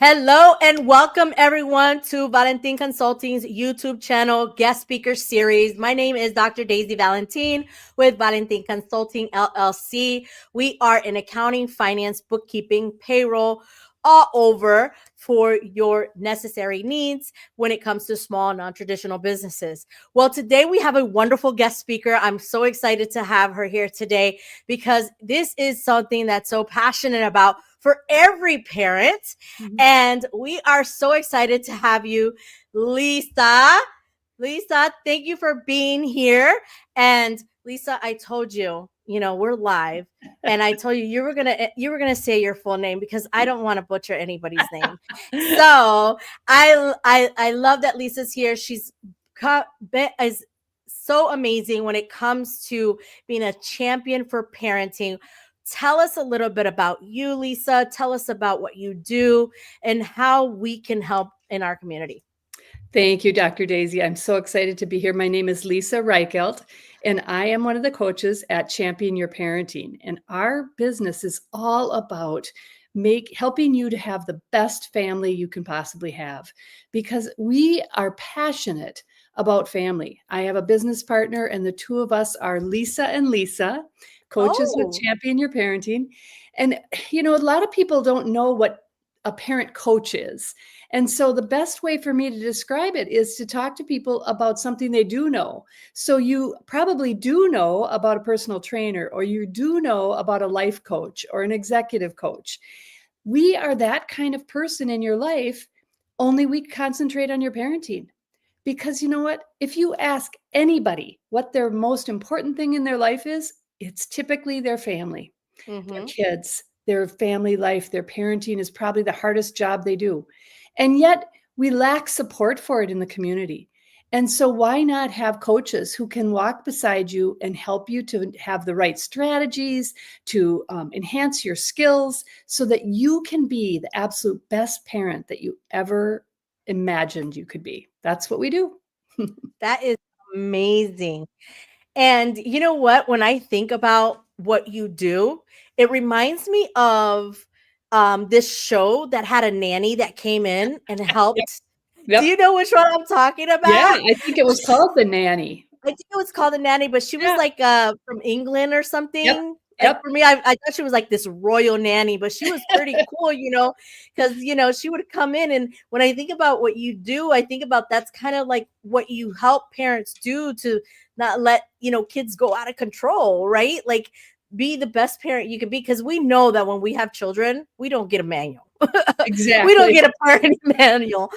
Hello and welcome everyone to Valentin Consulting's YouTube channel guest speaker series. My name is Dr. Daisy Valentin with Valentin Consulting LLC. We are in accounting, finance, bookkeeping, payroll, all over for your necessary needs when it comes to small non-traditional businesses. Well, today we have a wonderful guest speaker. I'm so excited to have her here today because this is something that's so passionate about for every parent. And we are so excited to have you, Lisa. Lisa, thank you for being here. And Lisa, I told you, we're live. And I told you you were gonna say your full name because I don't want to butcher anybody's name. So I love that Lisa's here. She's is so amazing when it comes to being a champion for parenting. Tell us a little bit about you, Lisa. Tell us about what you do and how we can help in our community. Thank you, Dr. Daisy. I'm so excited to be here. My name is Lisa Reichelt, and I am one of the coaches at Champion Your Parenting. And our business is all about helping you to have the best family you can possibly have, because we are passionate about family. I have a business partner, and the two of us are Lisa and Lisa, coaches with Champion Your Parenting. And, a lot of people don't know what a parent coach is. And so the best way for me to describe it is to talk to people about something they do know. So you probably do know about a personal trainer, or you do know about a life coach or an executive coach. We are that kind of person in your life, only we concentrate on your parenting. Because you know what? If you ask anybody what their most important thing in their life is, it's typically their family, their kids, their family life. Their parenting is probably the hardest job they do. And yet we lack support for it in the community. And so why not have coaches who can walk beside you and help you to have the right strategies, to enhance your skills so that you can be the absolute best parent that you ever imagined you could be. That's what we do. That is amazing. And you know what? When I think about what you do, it reminds me of this show that had a nanny that came in and helped. Yep. Do you know which one I'm talking about? Yeah, I think it was called The Nanny. I think it was called The Nanny, but she was like from England or something. Yep. For me, I thought she was like this royal nanny, but she was pretty cool, because, she would come in. And when I think about what you do, I think about that's kind of like what you help parents do to not let, kids go out of control, right? Like be the best parent you can be. Because we know that when we have children, we don't get a manual. Exactly. We don't get a parenting manual,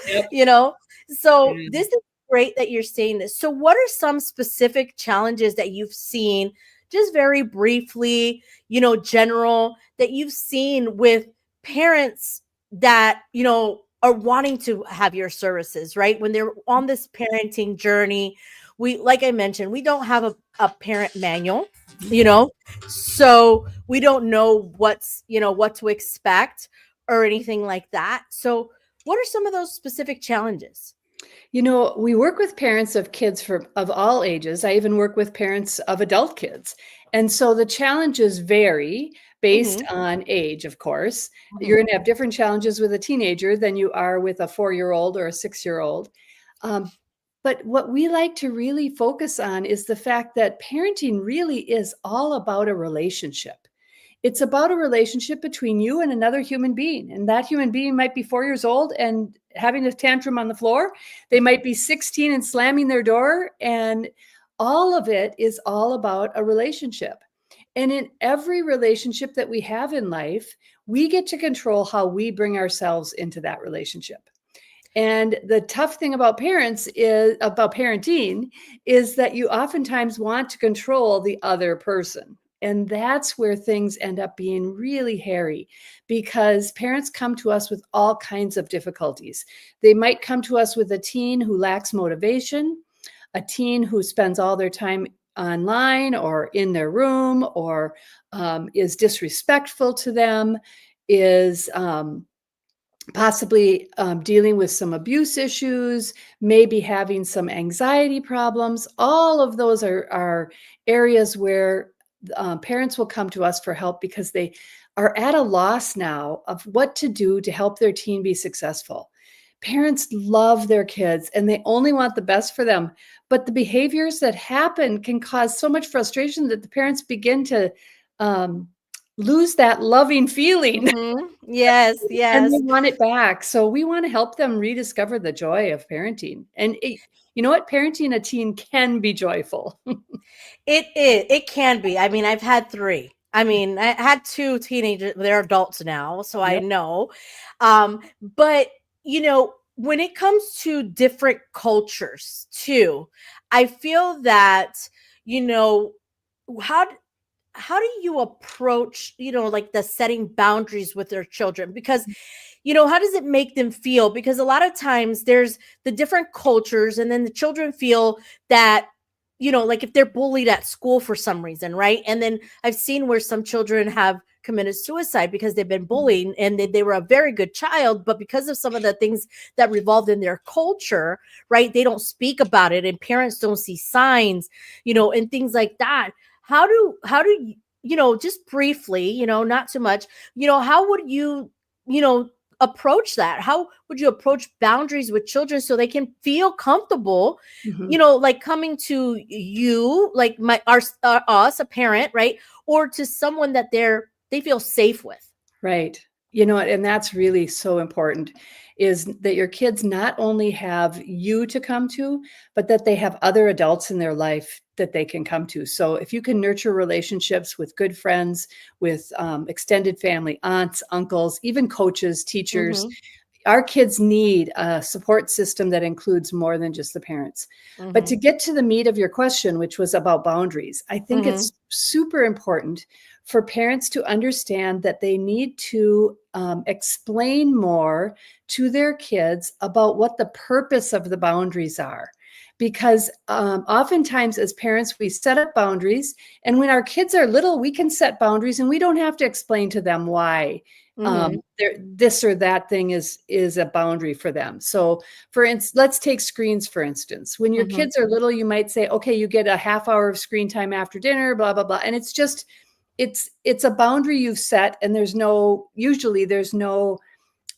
So this is great that you're saying this. So what are some specific challenges that you've seen, just very briefly, general, that you've seen with parents that, are wanting to have your services, right? When they're on this parenting journey, like I mentioned, we don't have a parent manual, so we don't know what to expect or anything like that. So what are some of those specific challenges? We work with parents of kids of all ages. I even work with parents of adult kids. And so the challenges vary based on age, of course. You're going to have different challenges with a teenager than you are with a 4-year-old or a 6-year-old. But what we like to really focus on is the fact that parenting really is all about a relationship. It's about a relationship between you and another human being. And that human being might be 4 years old and having a tantrum on the floor. They might be 16 and slamming their door. And all of it is all about a relationship. And in every relationship that we have in life, we get to control how we bring ourselves into that relationship. And the tough thing about parenting is that you oftentimes want to control the other person. And that's where things end up being really hairy, because parents come to us with all kinds of difficulties. They might come to us with a teen who lacks motivation, a teen who spends all their time online or in their room, or is disrespectful to them, is possibly dealing with some abuse issues, maybe having some anxiety problems. All of those are areas where parents will come to us for help because they are at a loss now of what to do to help their teen be successful. Parents love their kids and they only want the best for them. But the behaviors that happen can cause so much frustration that the parents begin to um, lose that loving feeling Yes, and they yes. want it back. So we want to help them rediscover the joy of parenting. And you know what? Parenting a teen can be joyful. It is. It can be. I mean, I've had 3. I mean, I had 2 teenagers. They're adults now, so I Yep. know. But when it comes to different cultures too, I feel that, you know, how how do you approach, like the setting boundaries with their children? Because how does it make them feel? Because a lot of times there's the different cultures, and then the children feel that, like if they're bullied at school for some reason, right? And then I've seen where some children have committed suicide because they've been bullied, and they were a very good child, but because of some of the things that revolved in their culture, right? They don't speak about it, and parents don't see signs, and things like that. How do just briefly, not too much, how would you know, approach that? How would you approach boundaries with children so they can feel comfortable, Mhm. like coming to you, like us, a parent, right? Or to someone that they feel safe with. Right. You know, and that's really so important is that your kids not only have you to come to, but that they have other adults in their life that they can come to. So if you can nurture relationships with good friends, with extended family, aunts, uncles, even coaches, teachers, Mhm. our kids need a support system that includes more than just the parents. But to Mhm. get to the meat of your question, which was about boundaries, I think Mhm. it's super important for parents to understand that they need to explain more to their kids about what the purpose of the boundaries are. Because oftentimes, as parents, we set up boundaries. And when our kids are little, we can set boundaries and we don't have to explain to them why Mhm. this or that thing is a boundary for them. So for instance, let's take screens for instance. When your Mhm. kids are little, you might say, okay, you get a half hour of screen time after dinner, blah blah blah, and it's just it's a boundary you've set, and there's no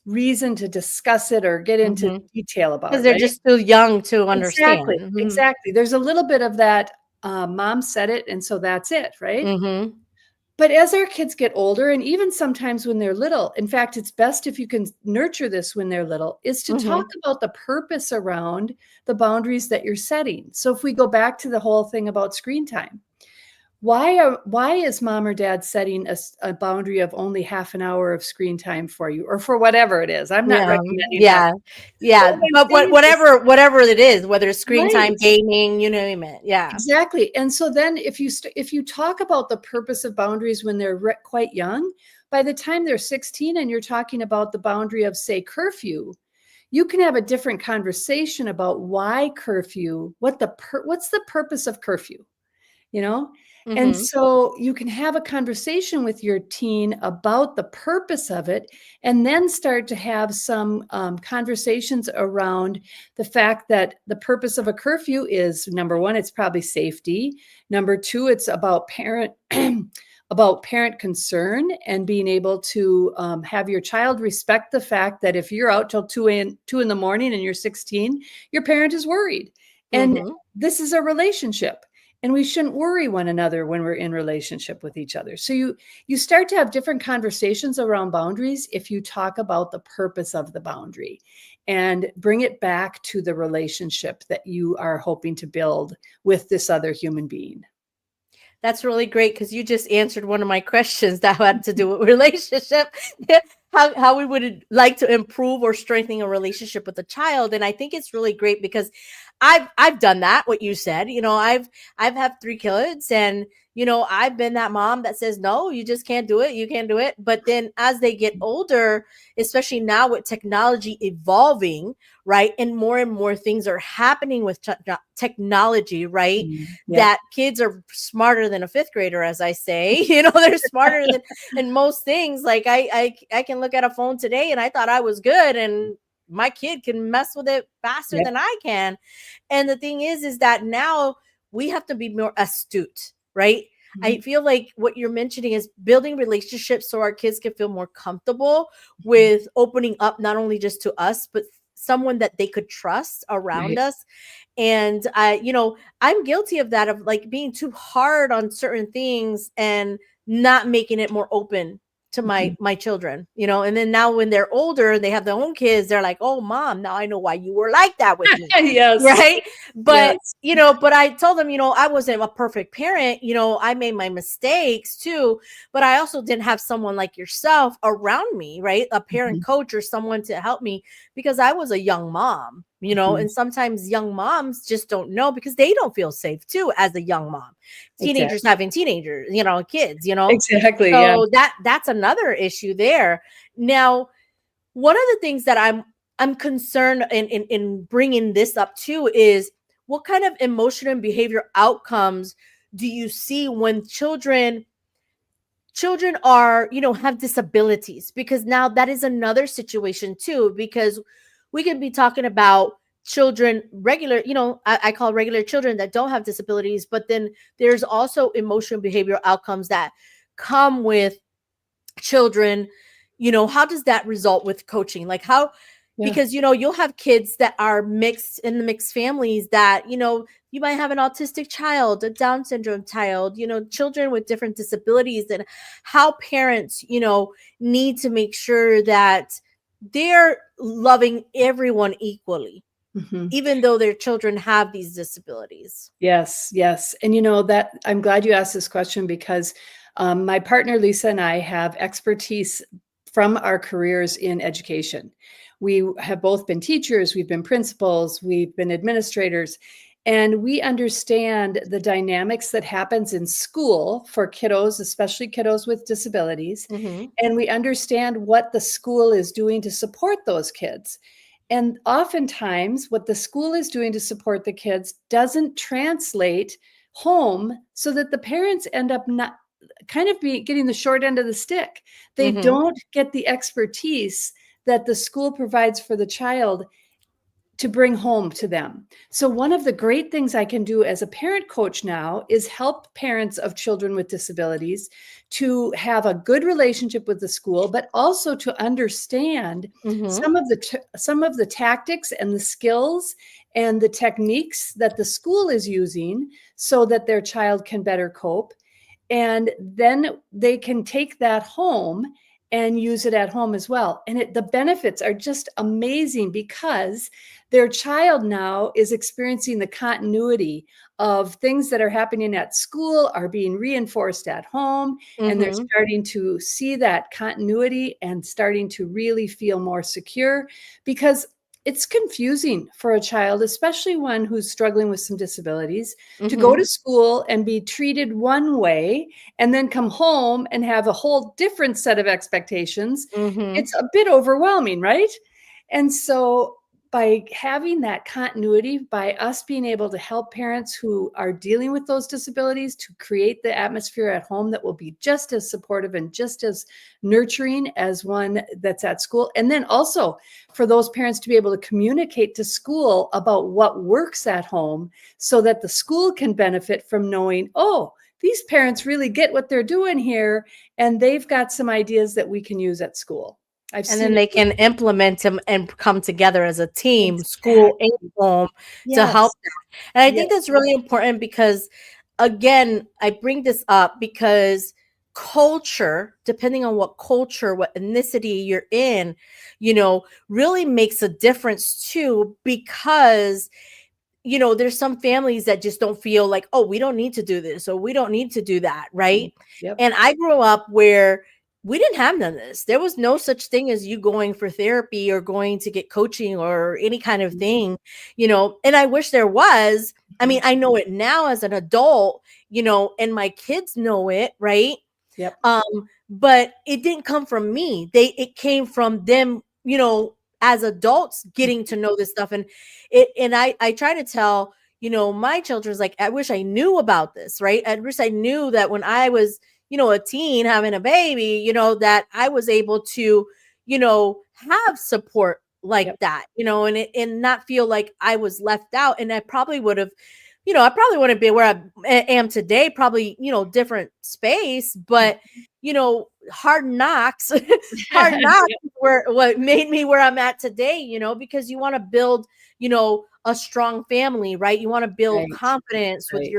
reason to discuss it or get into Mhm. detail about Because it, they're right? just too young to Exactly, understand. Mhm. exactly. There's a little bit of that, mom said it and so that's it, right? Mhm. But as our kids get older, and even sometimes when they're little, in fact, it's best if you can nurture this when they're little, is to talk Mhm. about the purpose around the boundaries that you're setting. So if we go back to the whole thing about screen time, why is mom or dad setting a boundary of only half an hour of screen time for you, or for whatever it is? I'm not Yeah, recommending that. yeah, But yeah, what I'm but saying is whatever it is, whether it's screen time, right. gaming, you name it, yeah. Exactly. And so then if you talk about the purpose of boundaries when they're quite young, by the time they're 16 and you're talking about the boundary of say curfew, you can have a different conversation about why curfew, what's the purpose of curfew? You know? And Mhm. so you can have a conversation with your teen about the purpose of it, and then start to have some conversations around the fact that the purpose of a curfew is number one, it's probably safety. Number two, it's about parent. About parent concern and being able to have your child respect the fact that if you're out till 2 in the morning and you're 16, your parent is worried. And Mhm. this is a relationship, and we shouldn't worry one another when we're in relationship with each other. So you start to have different conversations around boundaries if you talk about the purpose of the boundary and bring it back to the relationship that you are hoping to build with this other human being. That's really great because you just answered one of my questions that had to do with relationship. How we would like to improve or strengthen a relationship with a child. And I think it's really great because I've done that, what you said. I've had 3 kids, and I've been that mom that says, no, you just can't do it. You can't do it. But then as they get older, especially now with technology evolving, right? And more things are happening with technology, right? Yep. That kids are smarter than a fifth grader, as I say. They're smarter than in most things. Like I can look at a phone today and I thought I was good, and my kid can mess with it faster Yep. than I can. And the thing is that now we have to be more astute, right? I Mhm. feel like what you're mentioning is building relationships so our kids can feel more comfortable Mhm. with opening up, not only just to us, but someone that they could trust around Right. us. And I'm guilty of that, of like being too hard on certain things and not making it more open to my Mhm. my children, and then now when they're older and they have their own kids, they're like, oh mom, now I know why you were like that with me. Yes. Right. But Yes. but I told them, I wasn't a perfect parent. I made my mistakes too, but I also didn't have someone like yourself around me, right? A parent Mhm. coach or someone to help me, because I was a young mom, Mhm. and sometimes young moms just don't know because they don't feel safe too as a young mom. Teenagers Exactly. having teenagers, kids, Exactly, yeah. so that's another issue there. Now, one of the things that I'm concerned in bringing this up too is, what kind of emotional and behavior outcomes do you see when children are, have disabilities? Because now that is another situation too, because we could be talking about children, regular, I call regular children that don't have disabilities, but then there's also emotional behavioral outcomes that come with children. How does that result with coaching? Like, how, Yeah. because you'll have kids that are mixed in the mixed families, that you might have an autistic child, a Down syndrome child, children with different disabilities, and how parents need to make sure that they're loving everyone equally, Mhm. even though their children have these disabilities. Yes, yes. And that I'm glad you asked this question because my partner Lisa and I have expertise from our careers in education. We have both been teachers, we've been principals, we've been administrators, and we understand the dynamics that happens in school for kiddos, especially kiddos with disabilities. Mm-hmm. And we understand what the school is doing to support those kids. And oftentimes, what the school is doing to support the kids doesn't translate home, so that the parents end up not kind of be getting the short end of the stick. They Mm-hmm. don't get the expertise that the school provides for the child to bring home to them. So, one of the great things I can do as a parent coach now is help parents of children with disabilities to have a good relationship with the school, but also to understand Mm-hmm. some of the tactics and the skills and the techniques that the school is using so that their child can better cope. And then they can take that home and use it at home as well. And the benefits are just amazing because their child now is experiencing the continuity of things that are happening at school are being reinforced at home, and they're Mm-hmm. starting to see that continuity and starting to really feel more secure, because it's confusing for a child, especially one who's struggling with some disabilities, to go Mm-hmm. to school and be treated one way and then come home and have a whole different set of expectations. Mm-hmm. It's a bit overwhelming, right? And so, by having that continuity, by us being able to help parents who are dealing with those disabilities to create the atmosphere at home that will be just as supportive and just as nurturing as one that's at school. And then also for those parents to be able to communicate to school about what works at home so that the school can benefit from knowing, oh, these parents really get what they're doing here, and they've got some ideas that we can use at school. I've And seen then it they work. can implement them and come together as a team, school and Exactly. home, to help Yes. them. And I think Yes. that's really important because, again, I bring this up because culture, depending on what culture, what ethnicity you're in, really makes a difference too, because there's some families that just don't feel like, oh, we don't need to do this or we don't need to do that, right? Mhm. Yep. And I grew up where we didn't have none of this. There was no such thing as you going for therapy or going to get coaching or any kind of Mhm. thing, and I wish there was. I Mhm. mean, I know it now as an adult, and my kids know it, right? Yep. um but it didn't come from me. It came from them, as adults getting to know this stuff. And I try to tell, my children's like, I wish I knew about this, right? I wish I knew that when I was, a teen having a baby, that I was able to, have support like Yep. that, and not feel like I was left out. And I probably would have, I probably wouldn't be where am today, probably, different space, but, hard knocks, hard knocks were what made me where I'm at today, because you want to build, a strong family, right? You want to build Right, confidence right.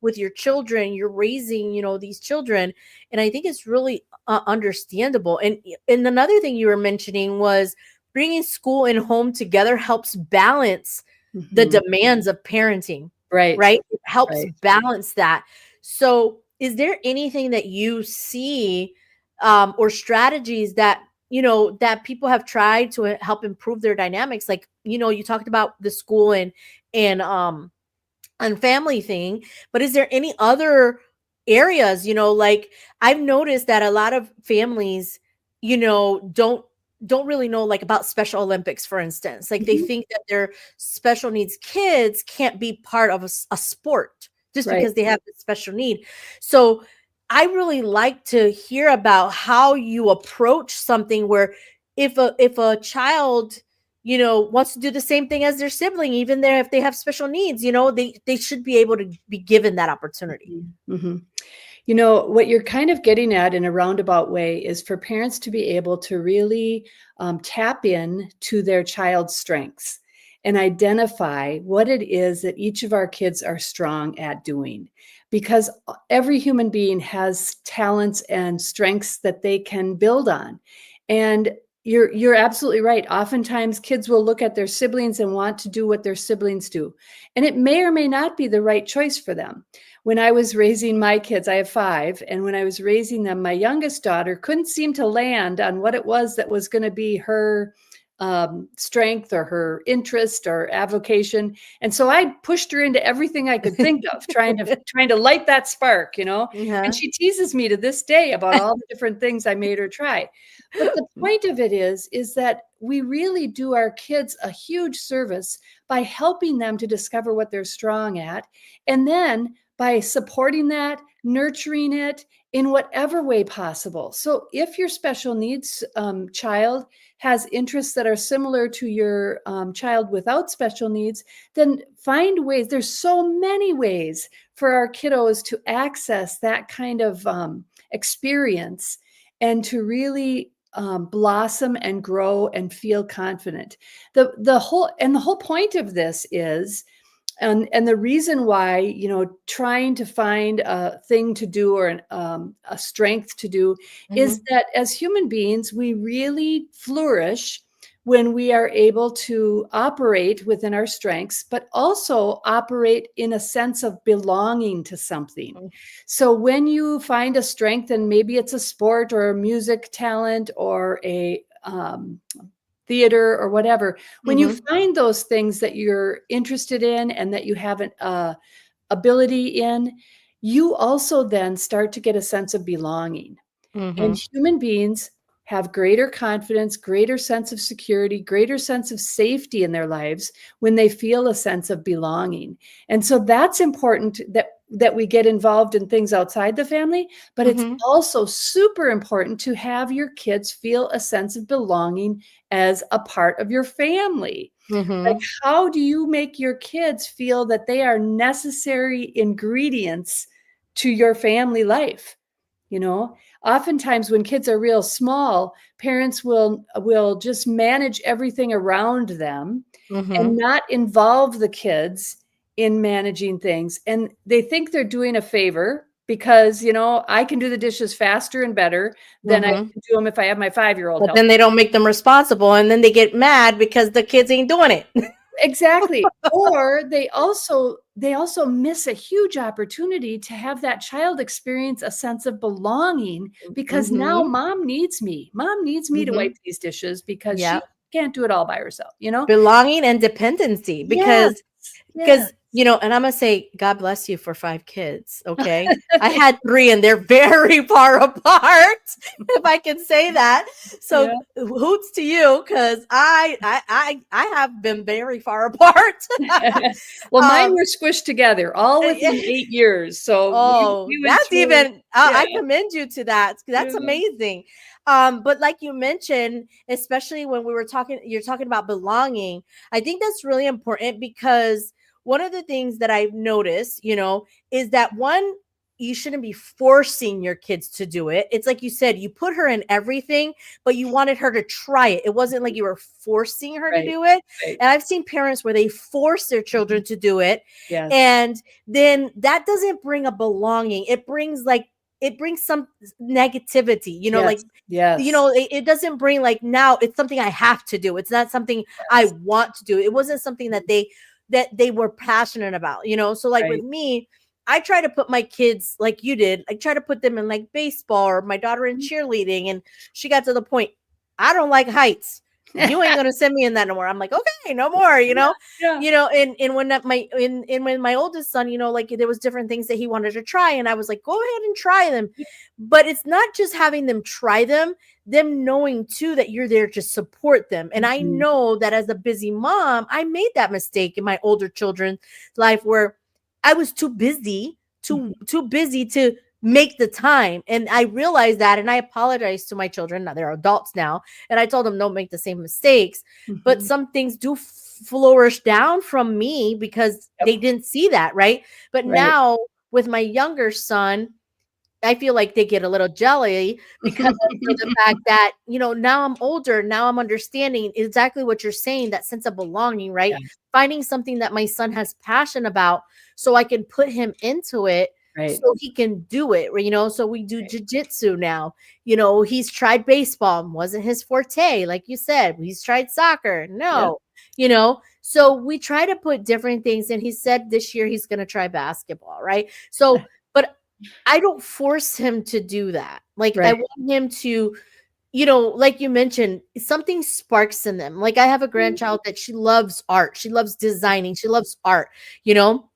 with your children. You're raising, these children. And I think it's really understandable. And another thing you were mentioning was bringing school and home together helps balance the Mhm. demands of parenting, Right, right? It helps right. balance that. So, is there anything that you see or strategies that that people have tried to help improve their dynamics? Like, you talked about the school and family thing, but is there any other areas, like I've noticed that a lot of families, don't really know like about Special Olympics, for instance. Like they Mhm. think that their special needs kids can't be part of a sport just Right. because they have this special need. So I really like to hear about how you approach something where if a child wants to do the same thing as their sibling, even there if they have special needs, they should be able to be given that opportunity. Mhm, mhm. You know, what you're kind of getting at in a roundabout way is for parents to be able to really tap in to their child's strengths and identify what it is that each of our kids are strong at doing. Because every human being has talents and strengths that they can build on. And you're absolutely right. Oftentimes kids will look at their siblings and want to do what their siblings do. And it may or may not be the right choice for them. When I was raising my kids, I have 5, and when I was raising them, my youngest daughter couldn't seem to land on what it was that was gonna be her, strength or her interest or avocation, and so I pushed her into everything I could think of, trying to light that spark, and Uh-huh. she teases me to this day about all the different things I made her try. But the point of it is that we really do our kids a huge service by helping them to discover what they're strong at, and then by supporting that, nurturing it in whatever way possible. So, if your special needs child has interests that are similar to your child without special needs, then find ways. There's so many ways for our kiddos to access that kind of experience and to really blossom and grow and feel confident. The whole point of this is and the reason why, trying to find a thing to do or a strength to do is Mhm. that as human beings, we really flourish when we are able to operate within our strengths, but also operate in a sense of belonging to something. So when you find a strength, and maybe it's a sport or a music talent or a theater or whatever, when you Mhm. find those things that you're interested in and that you have an ability in, you also then start to get a sense of belonging. And Mhm. human beings have greater confidence, greater sense of security, greater sense of safety in their lives when they feel a sense of belonging. And so that's important that we get involved in things outside the family, but it's Mhm. also super important to have your kids feel a sense of belonging as a part of your family. Like, Mhm. how do you make your kids feel that they are necessary ingredients to your family life? You know, oftentimes when kids are real small, parents will just manage everything around them and Mhm. not involve the kids in managing things. And they think they're doing a favor because, I can do the dishes faster and better than I Mhm. can do them if I have my 5-year-old But help. then they don't make them responsible, and then they get mad because the kids ain't doing it. Exactly. Or they also miss a huge opportunity to have that child experience a sense of belonging because now Mhm. mom needs me. Mom needs me to wipe Mhm. these dishes because she Yeah. can't do it all by herself, you know? Belonging and dependency, Yes. because, Yes. and I'm gonna say, God bless you for 5 kids, okay? I had 3 and they're very far apart, if I can say that. Yeah. So hoots to you, because I have been very far apart. Well, mine um were squished together all within 8 years. So we Oh, went that's through. even Yeah. I commend you to that. That's Yeah. amazing. But like you mentioned, especially when we were talking, you're talking about belonging. I think that's really important because one of the things that I've noticed, is that one, you shouldn't be forcing your kids to do it. It's like you said, you put her in everything, but you wanted her to try it. It wasn't like you were forcing her to Right. do it. Right. And I've seen parents where they force their children to do it. Yes. And then that doesn't bring a belonging. It brings some negativity, like, Yes. Yes. it doesn't bring, like, now it's something I have to do. It's not something I Yes. want to do. It wasn't something that they were passionate about, so like with Right. me, I try to put my kids, like you did, I try to put them in like baseball, or my daughter in cheerleading, and she got to the point, I don't like heights. You ain't gonna send me in that no more. I'm like, okay, no more, Yeah. and when that my in when my oldest son, like, there was different things that he wanted to try, and I was like, go ahead and try them. But it's not just having them try them knowing too that you're there to support them. And I Mhm. know that as a busy mom, I made that mistake in my older children's life, where I was too busy, Mhm. too busy to make the time. And I realized that, and I apologized to my children. Now they're adults now, and I told them don't make the same mistakes. But Mhm. some things do flourish down from me because they Yep. didn't see that, right? But Right. now with my younger son, I feel like they get a little jelly because of the fact that, now I'm older. Now I'm understanding exactly what you're saying, that sense of belonging, right? Yeah. Finding something that my son has passion about so I can put him into it Right. so he can do it. So we do Right. jujitsu now. He's tried baseball, wasn't his forte, like you said. He's tried soccer. Yeah. No, so we try to put different things. And he said this year he's going to try basketball, right? So, but I don't force him to do that. Like, I Right. want him to, like you mentioned, something sparks in them. Like, I have a grandchild that she loves art. She loves designing. She loves art, you know,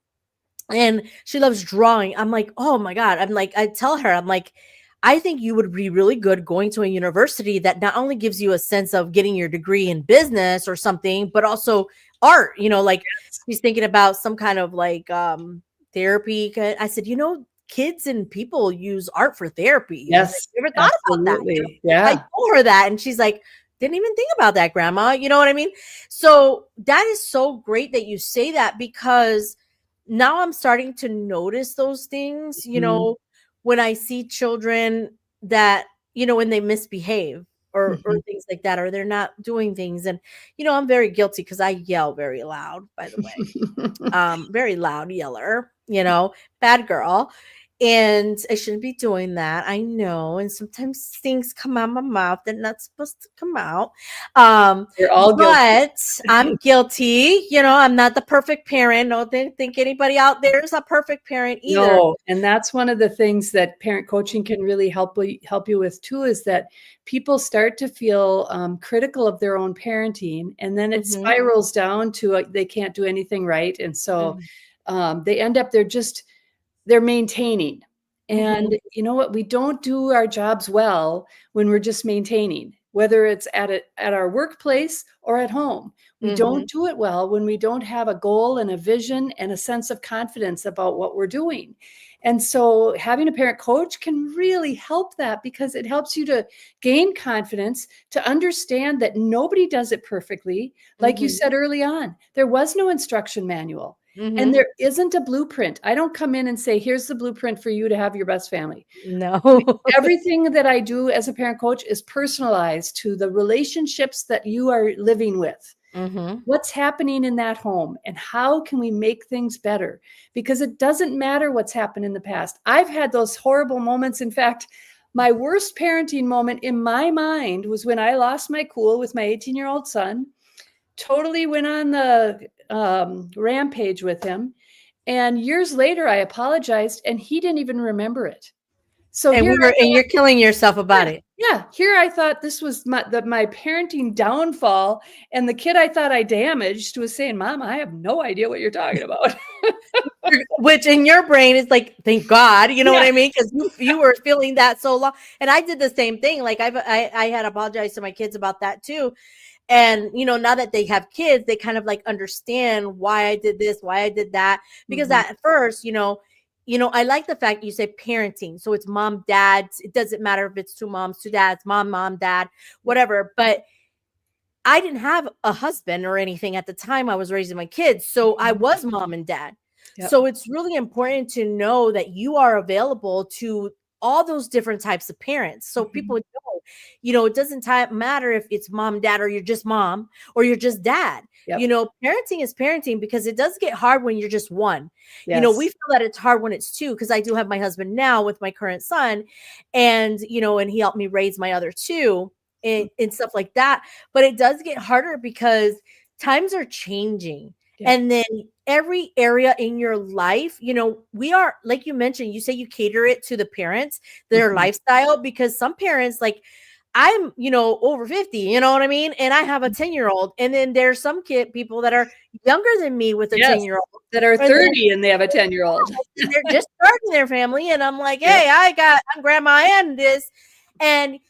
and she loves drawing. I'm like, oh my God. I'm like, I tell her, I'm like, I think you would be really good going to a university that not only gives you a sense of getting your degree in business or something, but also art, like she's thinking about some kind of like therapy. I said, kids and people use art for therapy. I was like, Yes. you ever thought about that? Absolutely. I Yeah. told her that, and she's like, didn't even think about that, grandma. You know what I mean? So that is so great that you say that, because now I'm starting to notice those things, Mhm. when I see children that, when they misbehave, or Mhm. things like that, or they're not doing things. And, I'm very guilty because I yell very loud, by the way. Very loud yeller, bad girl. And I shouldn't be doing that. I know. And sometimes things come out my mouth that are not supposed to come out. Um, We're all guilty. but I'm guilty. I'm not the perfect parent. Don't think anybody out there is a perfect parent either. No, and that's one of the things that parent coaching can really help you with too, is that people start to feel critical of their own parenting, and then it Hmm. spirals down to they can't do anything right, and so they end up they're maintaining. Hmm. And you know what? We don't do our jobs well when we're just maintaining, whether it's at our workplace or at home. We Hmm. don't do it well when we don't have a goal and a vision and a sense of confidence about what we're doing. And so having a parent coach can really help that, because it helps you to gain confidence, to understand that nobody does it perfectly. Like you Hmm. said early on, there was no instruction manual. And Hmm. there isn't a blueprint. I don't come in and say, here's the blueprint for you to have your best family. No. Everything that I do as a parent coach is personalized to the relationships that you are living with. Hmm. What's happening in that home, and how can we make things better? Because it doesn't matter what's happened in the past. I've had those horrible moments. In fact, my worst parenting moment in my mind was when I lost my cool with my 18-year-old son, totally went on the rampage with him. And years later, I apologized, and he didn't even remember it. So And here I and thought, you're killing yourself about yeah, it. yeah, here I thought this was my parenting downfall, and the kid I thought I damaged was saying, "Mom, I have no idea what you're talking about." Which in your brain is like, thank God, you know what Yeah. I mean? Because you were feeling that so long, and I did the same thing. Like I had apologized to my kids about that too, and now that they have kids, they kind of like understand why I did this, why I did that. Because Mhm, at first, I like the fact you say parenting, so it's mom, dad. It doesn't matter if it's two moms, two dads, mom, dad, yeah, whatever. But I didn't have a husband or anything at the time I was raising my kids. So I Mhm. was mom and dad. Yep. So it's really important to know that you are available to all those different types of parents. So people Mhm. know, it doesn't matter if it's mom, dad, or you're just mom or you're just dad. Yep. Parenting is parenting because it does get hard when you're just one. We Yes. feel that it's hard when it's two because I do have my husband now with my current son, and he helped me raise my other two and stuff like that. But it does get harder because times are changing. Yep. And then every area in your life, we are, like you mentioned, you say you cater it to the parents, their Mhm. lifestyle, because some parents, like I'm, over 50, you know what I mean? And I have a 10-year-old. And then there's some people that are younger than me with a Yes, 10-year-old. that are And then 30 and they have a 10-year-old. and they're just starting their family. And I'm like, Yep. hey, I'm grandma and this. And,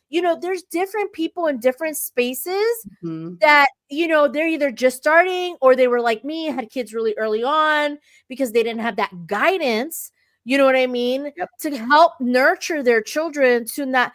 there's different people in different spaces Mhm. that, they're either just starting or they were like me, had kids really early on because they didn't have that guidance, you know what I mean, Yep. to help nurture their children to not,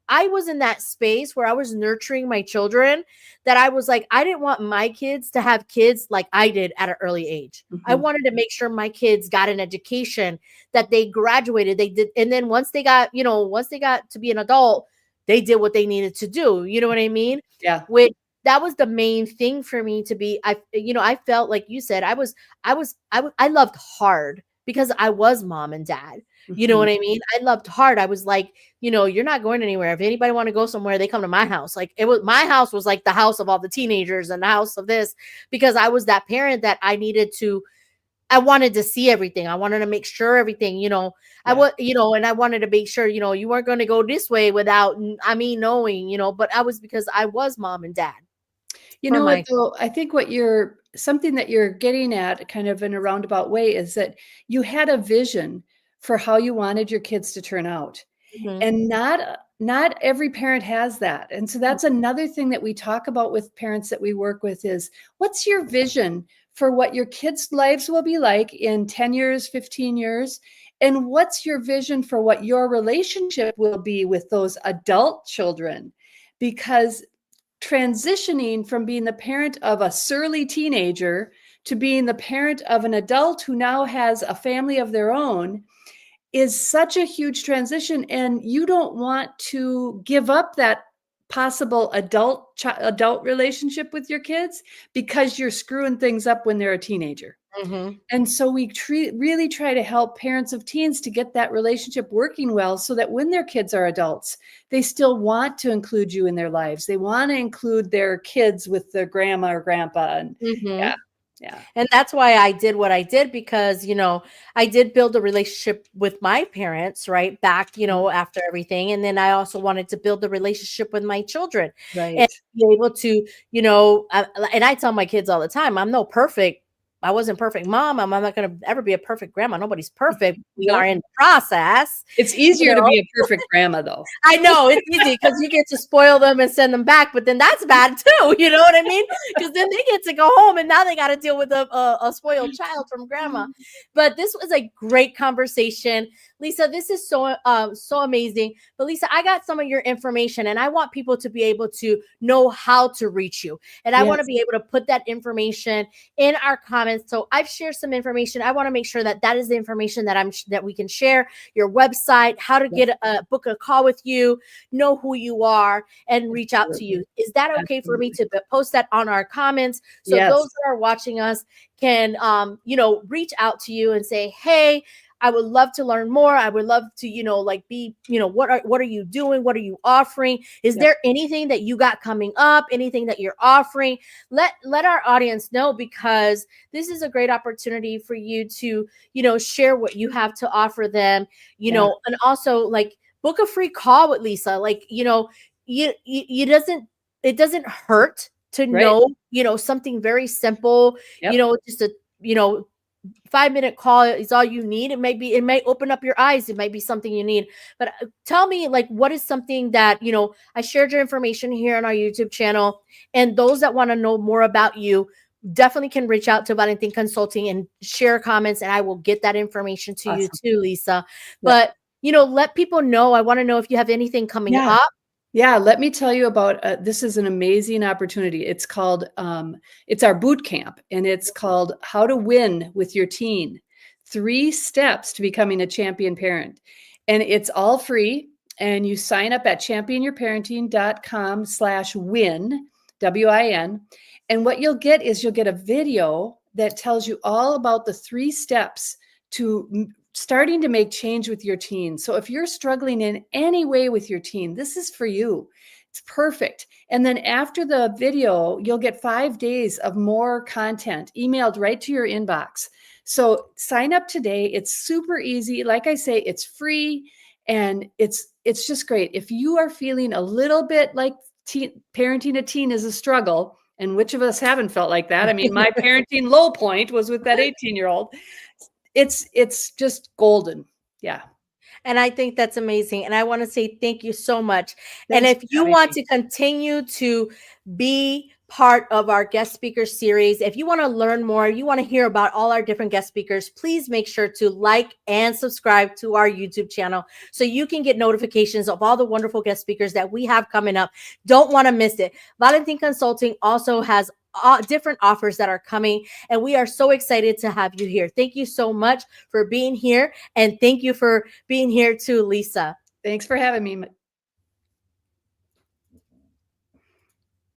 I was in that space where I was nurturing my children that I was like, I didn't want my kids to have kids like I did at an early age. I Mhm. wanted to make sure my kids got an education, that they graduated, they did. And then once they got to be an adult, they did what they needed to do. You know what I mean? Yeah. Which that was the main thing for me to be. I felt like you said I loved hard because I was mom and dad. You know Mhm. what I mean? I loved hard. I was like, you're not going anywhere. If anybody want to go somewhere, they come to my house. Like my house was like the house of all the teenagers and the house of this, because I was that parent that I wanted to see everything. I wanted to make sure everything, I Yeah. was, and I wanted to make sure, you weren't going to go this way without, knowing, but I was, because I was mom and dad You for know what, my. though? I think something that you're getting at kind of in a roundabout way is that you had a vision for how you wanted your kids to turn out. Mhm. And not every parent has that. And so that's another thing that we talk about with parents that we work with is what's your vision for what your kids' lives will be like in 10 years, 15 years? And what's your vision for what your relationship will be with those adult children? Because transitioning from being the parent of a surly teenager to being the parent of an adult who now has a family of their own is such a huge transition, and you don't want to give up that possible adult relationship with your kids because you're screwing things up when they're a teenager. Mhm. And so we really try to help parents of teens to get that relationship working well so that when their kids are adults, they still want to include you in their lives. They want to include their kids with their grandma or grandpa. And yeah, Mhm. yeah, And that's why I did what I did, because, I did build a relationship with my parents, right? Back, after everything. And then I also wanted to build a relationship with my children and right. be able to, and I tell my kids all the time, I wasn't perfect mom. I'm not going to ever be a perfect grandma. Nobody's perfect. We are Nope. in the process, It's you easier to know. be a perfect grandma, though. I know it's easy because you get to spoil them and send them back, but then that's bad too. You know what I mean? Because then they get to go home and now they got to deal with a spoiled child from grandma. But this was a great conversation, Lisa. This is so amazing. But Lisa, I got some of your information, and I want people to be able to know how to reach you, and I want to Yes, be able to put that information in our comments. So I've shared some information. I want to make sure that that is the information that we can share, your website, how to yes, get book a call with you, know who you are, and reach out to absolutely, you. Is that okay for me absolutely. to post that on our comments so those Yes, that are watching us can, reach out to you and say, hey, I would love to learn more. I would love to, like be, what are you doing? What are you offering? Is yep, there anything that you got coming up? Anything that you're offering? Let our audience know, because this is a great opportunity for you to, share what you have to offer them, yeah, and also like book a free call with Lisa. Like, you doesn't it doesn't hurt to right, know, something very simple, yep, just a, you know 5-minute call is all you need. It may open up your eyes. It might be something you need. But tell me, like, what is something that, I shared your information here on our YouTube channel, and those that want to know more about you definitely can reach out to Valentin Consulting and share comments, and I will get that information to you awesome, too, Lisa. yep, But, let people know. I want to know if you have anything coming yeah. up. Yeah, let me tell you about this is an amazing opportunity. It's called it's our boot camp, and it's called How to Win with Your Teen: 3 Steps to Becoming a Champion Parent. And it's all free. And you sign up at championyourparenting.com/win, WIN. And what you'll get is you'll get a video that tells you all about the 3 steps to starting to make change with your teen. So if you're struggling in any way with your teen, this is for you. It's perfect. And then after the video, you'll get 5 days of more content emailed right to your inbox. So sign up today. It's super easy. Like I say, it's free, and it's just great. If you are feeling a little bit like parenting a teen is a struggle, and which of us haven't felt like that? I mean, my parenting low point was with that 18-year-old. It's just golden. Yeah. And I think that's amazing. And I want to say thank you so much. And Thanks if for you having want me. to continue to be part of our guest speaker series, if you want to learn more, you want to hear about all our different guest speakers, please make sure to like and subscribe to our YouTube channel so you can get notifications of all the wonderful guest speakers that we have coming up. Don't want to miss it. Valentin Consulting also has different offers that are coming, and we are so excited to have you here. Thank you so much for being here, and thank you for being here too, Lisa. Thanks for having me.